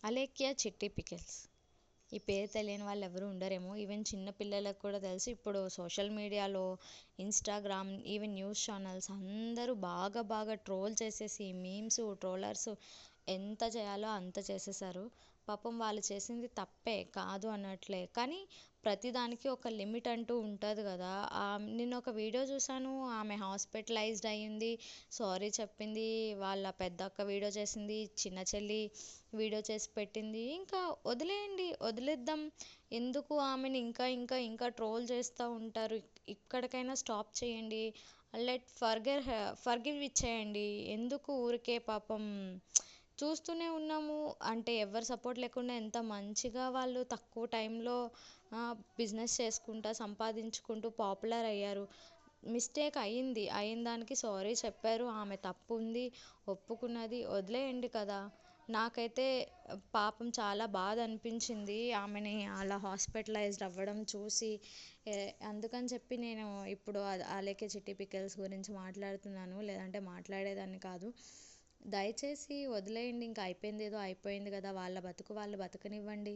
అలేఖ్య చిట్టి పికిల్స్. ఈ పేరు తెలియని వాళ్ళు ఎవరు ఉండరేమో. ఈవెన్ చిన్న పిల్లలకు కూడా తెలుసు. ఇప్పుడు సోషల్ మీడియాలో, ఇన్‌స్టాగ్రామ్, ఈవెన్ న్యూస్ ఛానల్స్ అందరూ బాగా బాగా ట్రోల్ చేసేసి మీమ్స్, ట్రోలర్స్ ఎంత చేయాలో అంత చేసేసారు. పాపం వాళ్ళు చేసింది తప్పే, కాదు అనట్లే. కానీ ప్రతిదానికి ఒక లిమిట్ అంటూ ఉంటది గదా! నిన్నొక వీడియో చూసాను. ఆమె హాస్పిటలైజ్డ్ అయ్యింది. సారీ చెప్పింది. వాళ్ళ పెద్దక్క వీడియో చేసింది. చిన్న చెల్లి వీడియో చేసి పెట్టింది. ఇంకా వదిలేయండి. వదిలేద్దాం. ఎందుకు ఆమెని ఇంకా ఇంకా ఇంకా ట్రోల్ చేస్తూ ఉంటారు. ఇక్కడికైనా స్టాప్ చేయండి. ఫర్గివ్ ఇచ్చేయండి. ఎందుకు ఊరికే పాపం చూస్తూనే ఉన్నాము. అంటే ఎవరి సపోర్ట్ లేకుండా ఎంత మంచిగా వాళ్ళు తక్కువ టైంలో బిజినెస్ చేసుకుంటా, సంపాదించుకుంటూ పాపులర్ అయ్యారు. మిస్టేక్ అయ్యింది. అయిన దానికి సారీ చెప్పారు. ఆమె తప్పు ఉంది, ఒప్పుకున్నది. వదిలేయండి కదా! నాకైతే పాపం చాలా బాధ అనిపించింది ఆమెని అలా హాస్పిటలైజ్డ్ అవ్వడం చూసి. అందుకని చెప్పి నేను ఇప్పుడు ఆలేఖ్య చిట్టి పికిల్స్ గురించి మాట్లాడుతున్నాను. లేదంటే మాట్లాడేదాన్ని కాదు. దయచేసి వదిలేయండి. ఇంకా అయిపోయింది ఏదో అయిపోయింది కదా! వాళ్ళ బతుకు వాళ్ళు బతకనివ్వండి.